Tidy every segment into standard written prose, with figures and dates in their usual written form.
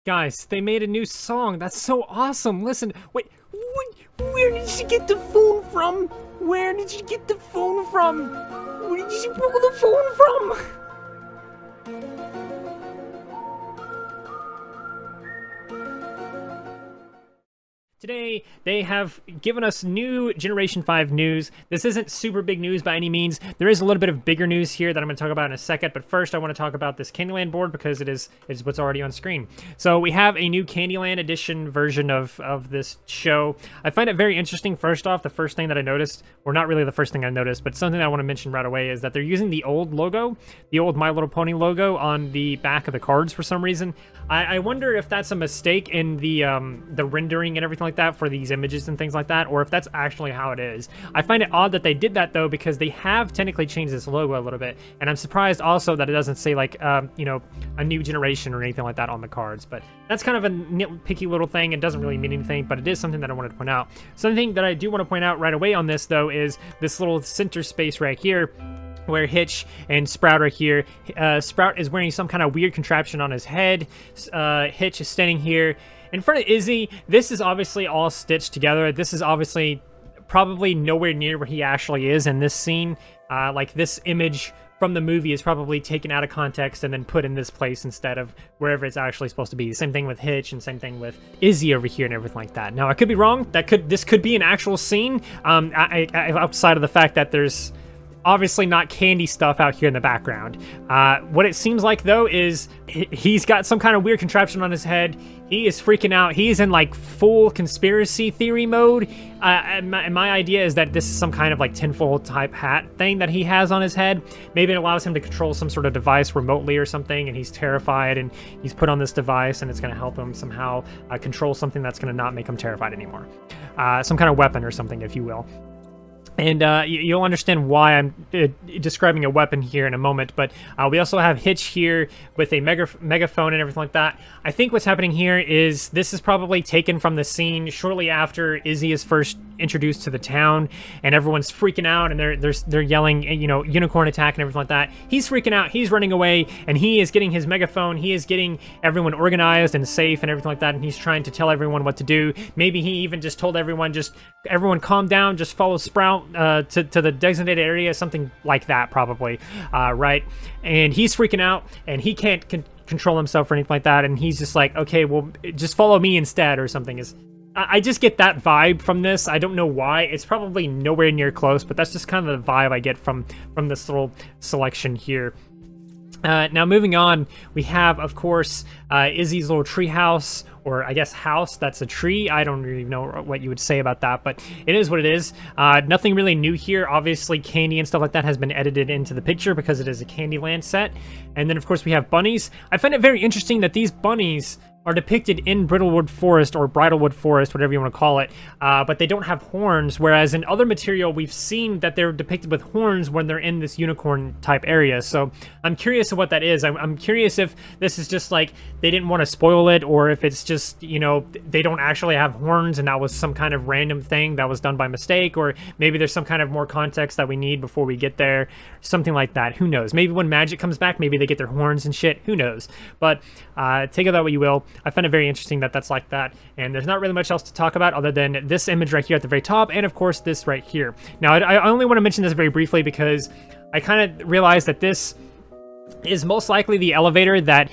Guys, they made a new song. That's so awesome. Listen, wait, where did you get the phone from? Where did you get the phone from? Where did you pull the phone from? Today, they have given us new Generation 5 news. This isn't super big news by any means. There is a little bit of bigger news here that I'm going to talk about in a second, but first I want to talk about this Candyland board because it's what's already on screen. So we have a new Candyland edition version of this show. I find it very interesting. First off, the first thing that I noticed, or not really the first thing I noticed, but something I want to mention right away is that they're using the old logo, the old My Little Pony logo on the back of the cards for some reason. I wonder if that's a mistake in the rendering and everything like that for these images and things like that, or if that's actually how it is. I find it odd that they did that though, because they have technically changed this logo a little bit, and I'm surprised also that it doesn't say like you know, a new generation or anything like that on the cards. But that's kind of a nitpicky little thing. It doesn't really mean anything, but it is something that I wanted to point out. Something that I do want to point out right away on this though is this little center space right here, where Hitch and Sprout are here. Sprout is wearing some kind of weird contraption on his head. Hitch is standing here in front of Izzy. This is obviously all stitched together. This is obviously probably nowhere near where he actually is in this scene. Like, this image from the movie is probably taken out of context and then put in this place instead of wherever it's actually supposed to be. Same thing with Hitch and same thing with Izzy over here and everything like that. Now, I could be wrong. This could be an actual scene. Outside of the fact that there's obviously not candy stuff out here in the background. What it seems like, though, is he's got some kind of weird contraption on his head. He is freaking out. He is in, like, full conspiracy theory mode. And my idea is that this is some kind of, like, tinfoil type hat thing that he has on his head. Maybe it allows him to control some sort of device remotely or something, and he's terrified, and he's put on this device, and it's going to help him somehow control something that's going to not make him terrified anymore. Some kind of weapon or something, if you will. And you'll understand why I'm describing a weapon here in a moment, but we also have Hitch here with a megaphone and everything like that. I think what's happening here is this is probably taken from the scene shortly after Izzy is first introduced to the town, and everyone's freaking out, and they're yelling, you know, unicorn attack and everything like that. He's freaking out, he's running away, and he is getting his megaphone. He is getting everyone organized and safe and everything like that, and he's trying to tell everyone what to do. Maybe he even just told everyone, everyone calm down, just follow Sprout to the designated area, something like that probably, right? And he's freaking out, and he can't control himself or anything like that, and he's just like, okay, well, just follow me instead or something. I just get that vibe from this. I don't know why. It's probably nowhere near close, but that's just kind of the vibe I get from this little selection here. Now, moving on, we have, of course, Izzy's little tree house, or I guess house that's a tree. I don't really know what you would say about that, but it is what it is. Nothing really new here. Obviously, candy and stuff like that has been edited into the picture because it is a Candyland set. And then, of course, we have bunnies. I find it very interesting that these bunnies are depicted in Brittlewood Forest, or Bridlewood Forest, whatever you want to call it, but they don't have horns, whereas in other material we've seen that they're depicted with horns when they're in this unicorn type area. So I'm curious of what that is. I'm curious if this is just like they didn't want to spoil it, or if it's just, you know, they don't actually have horns and that was some kind of random thing that was done by mistake, or maybe there's some kind of more context that we need before we get there, something like that. Who knows? Maybe when magic comes back, maybe they get their horns and shit. Who knows? But take of that what you will. I find it very interesting that that's like that, and there's not really much else to talk about other than this image right here at the very top, and of course this right here. Now, I only want to mention this very briefly because I kind of realized that this is most likely the elevator that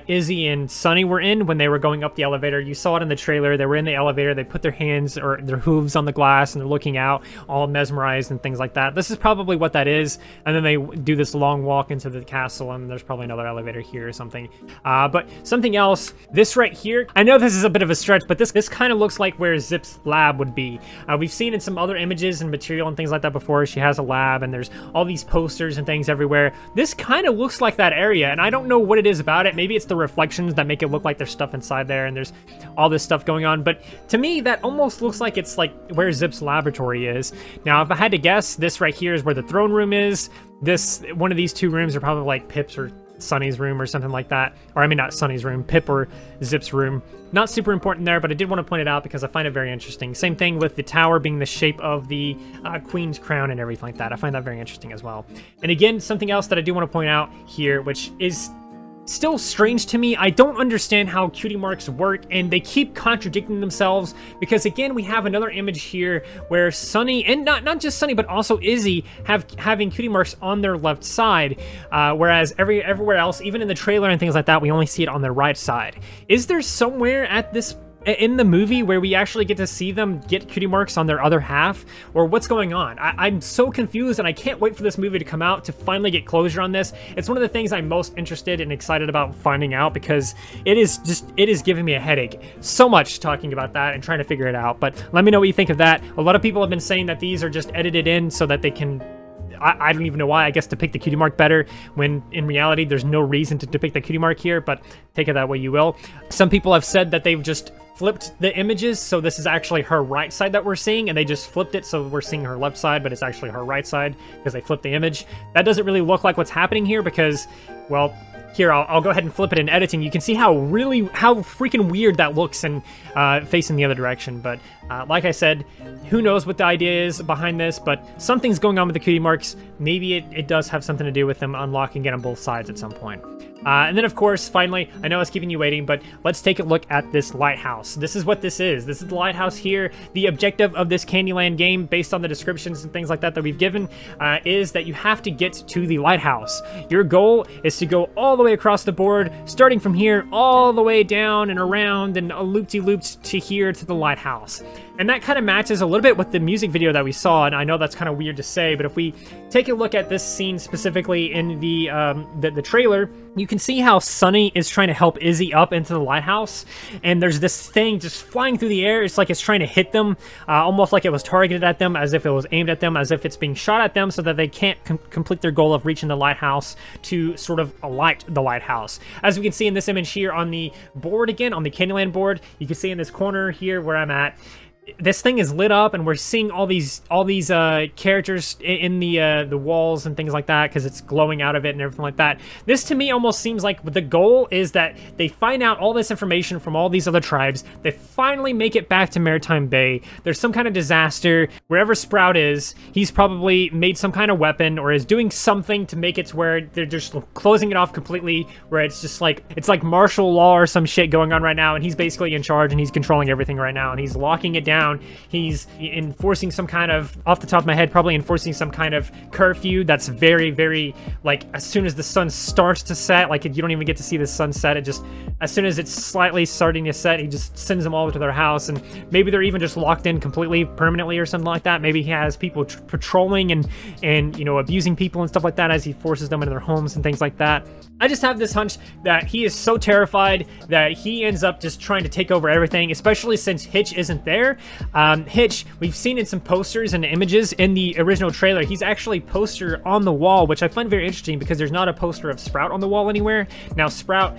Izzy and Sunny were in when they were going up the elevator. You saw it in the trailer. They were in the elevator. They put their hands or their hooves on the glass, and they're looking out, all mesmerized and things like that. This is probably what that is. And then they do this long walk into the castle, and there's probably another elevator here or something. But something else, this right here, I know this is a bit of a stretch, but this kind of looks like where Zip's lab would be. We've seen in some other images and material and things like that before, she has a lab, and there's all these posters and things everywhere. This kind of looks like that area, and I don't know what it is about it. Maybe it's the reflections that make it look like there's stuff inside there and there's all this stuff going on, but to me that almost looks like it's like where Zip's laboratory is. Now, if I had to guess, this right here is where the throne room is. One of these two rooms are probably like Pip's or Sunny's room or something like that. Or I mean, not Sunny's room, Pip or Zip's room. Not super important there, but I did want to point it out because I find it very interesting. Same thing with the tower being the shape of the Queen's crown and everything like that. I find that very interesting as well. And again, something else that I do want to point out here, which is still strange to me. I don't understand how cutie marks work, and they keep contradicting themselves, because again, we have another image here where Sunny, and not just Sunny, but also Izzy having cutie marks on their left side, whereas everywhere else, even in the trailer and things like that, we only see it on their right side. Is there somewhere in the movie where we actually get to see them get cutie marks on their other half, or what's going on? I'm so confused, and I can't wait for this movie to come out to finally get closure on this. It's one of the things I'm most interested and excited about finding out, because it is giving me a headache so much talking about that and trying to figure it out. But let me know what you think of that. A lot of people have been saying that these are just edited in so that they can, I don't even know why, I guess, depict the cutie mark better, when in reality there's no reason to depict the cutie mark here, but take it that way you will. Some people have said that they've just flipped the images, so this is actually her right side that we're seeing, and they just flipped it so we're seeing her left side, but it's actually her right side because they flipped the image. That doesn't really look like what's happening here, because, well, here, I'll go ahead and flip it in editing. You can see how freaking weird that looks and facing the other direction. But like I said, who knows what the idea is behind this, but something's going on with the cutie marks. Maybe it does have something to do with them unlocking it on both sides at some point. And then, of course, finally, I know I was keeping you waiting, but let's take a look at this lighthouse. This is what this is. This is the lighthouse here. The objective of this Candyland game, based on the descriptions and things like that we've given, is that you have to get to the lighthouse. Your goal is to go all the way across the board, starting from here all the way down and around and loop-de-looped to here to the lighthouse. And that kind of matches a little bit with the music video that we saw, and I know that's kind of weird to say, but if we take a look at this scene specifically in the trailer, you can see how Sunny is trying to help Izzy up into the lighthouse, and there's this thing just flying through the air. It's like it's trying to hit them, almost like it was targeted at them, as if it was aimed at them, as if it's being shot at them, so that they can't complete their goal of reaching the lighthouse to sort of alight the lighthouse. As we can see in this image here on the board, again, on the Candyland board, you can see in this corner here where I'm at, this thing is lit up, and we're seeing all these characters in the walls and things like that, because it's glowing out of it and everything like that. This to me almost seems like the goal is that they find out all this information from all these other tribes. They finally make it back to Maritime Bay. There's some kind of disaster. Wherever Sprout is, he's probably made some kind of weapon or is doing something to make it to where they're just closing it off completely, where it's just like, it's like martial law or some shit going on right now, and he's basically in charge and he's controlling everything right now, and he's locking it down. He's enforcing some kind of, off the top of my head, probably enforcing some kind of curfew that's very, very, like, as soon as the sun starts to set, like, you don't even get to see the sun set. It just, as soon as it's slightly starting to set, he just sends them all over to their house, and maybe they're even just locked in completely, permanently, or something like that. Maybe he has people patrolling and you know, abusing people and stuff like that as he forces them into their homes and things like that. I just have this hunch that he is so terrified that he ends up just trying to take over everything, especially since Hitch isn't there. Hitch, we've seen in some posters and images in the original trailer, he's actually poster on the wall, which I find very interesting because there's not a poster of Sprout on the wall anywhere. Now, Sprout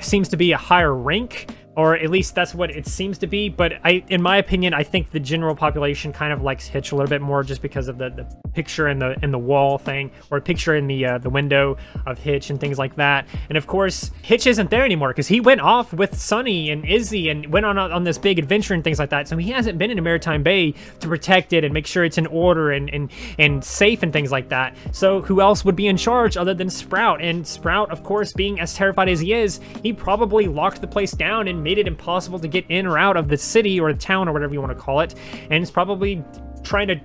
seems to be a higher rank, or at least that's what it seems to be, but in my opinion, I think the general population kind of likes Hitch a little bit more just because of the picture in the wall thing, or picture in the window of Hitch and things like that. And of course, Hitch isn't there anymore because he went off with Sunny and Izzy and went on this big adventure and things like that. So he hasn't been in Maritime Bay to protect it and make sure it's in order and safe and things like that. So who else would be in charge other than Sprout? And Sprout, of course, being as terrified as he is, he probably locked the place down and made it impossible to get in or out of the city or the town or whatever you want to call it, and it's probably trying to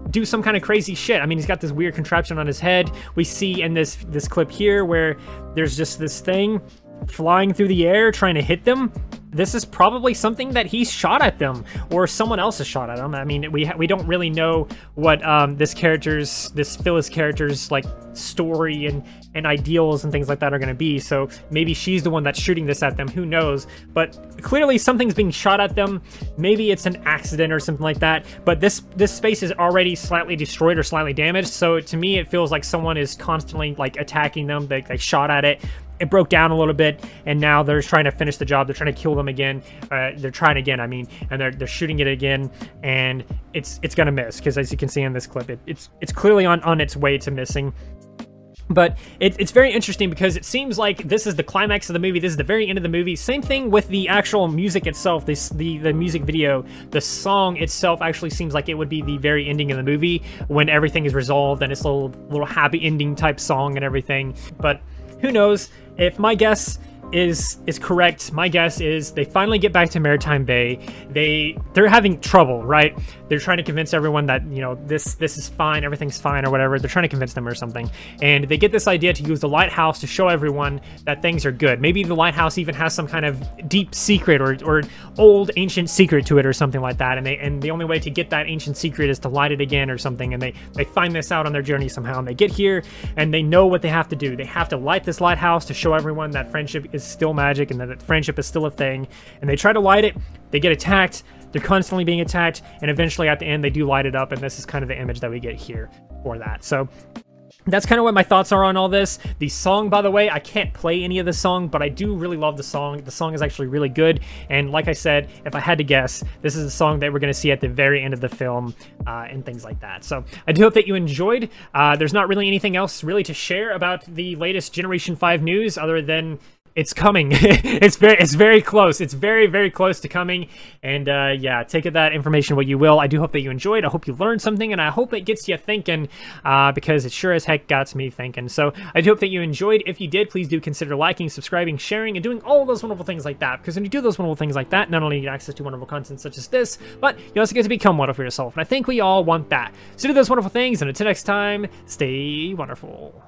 do some kind of crazy shit. I mean, he's got this weird contraption on his head. We see in this clip here where there's just this thing flying through the air trying to hit them. This is probably something that he shot at them, or someone else has shot at them. I mean, we don't really know what this Phyllis character's like story and ideals and things like that are going to be. So maybe she's the one that's shooting this at them. Who knows? But clearly something's being shot at them. Maybe it's an accident or something like that. But this space is already slightly destroyed or slightly damaged. So to me, it feels like someone is constantly like attacking them. They shot at it. It broke down a little bit, and now they're trying to finish the job. They're trying to kill them again. They're trying again, I mean, and they're shooting it again, and it's gonna miss, because as you can see in this clip, it's clearly on its way to missing. But it's very interesting because it seems like this is the climax of the movie. This is the very end of the movie. Same thing with the actual music itself. The music video, the song itself actually seems like it would be the very ending of the movie when everything is resolved and it's a little happy ending type song and everything. But who knows? if my guess is correct, my guess is they finally get back to Maritime Bay. They're having trouble, right? They're trying to convince everyone that, you know, this is fine, everything's fine or whatever. They're trying to convince them or something. And they get this idea to use the lighthouse to show everyone that things are good. Maybe the lighthouse even has some kind of deep secret or old ancient secret to it or something like that. And the only way to get that ancient secret is to light it again or something. And they find this out on their journey somehow. And they get here and they know what they have to do. They have to light this lighthouse to show everyone that friendship is still magic and that friendship is still a thing. And they try to light it. They get attacked. They're constantly being attacked, and eventually at the end they do light it up, and this is kind of the image that we get here for that. So that's kind of what my thoughts are on all this. The song, by the way, I can't play any of the song, but I do really love the song. The song is actually really good, and like I said, if I had to guess, this is the song that we're going to see at the very end of the film and things like that. So I do hope that you enjoyed. There's not really anything else really to share about the latest Generation 5 news other than it's coming. It's very close. It's very, very close to coming. And yeah, take that information what you will. I do hope that you enjoyed. I hope you learned something, and I hope it gets you thinking because it sure as heck got me thinking. So I do hope that you enjoyed. If you did, please do consider liking, subscribing, sharing, and doing all those wonderful things like that. Because when you do those wonderful things like that, not only do you get access to wonderful content such as this, but you also get to become wonderful yourself. And I think we all want that. So do those wonderful things, and until next time, stay wonderful.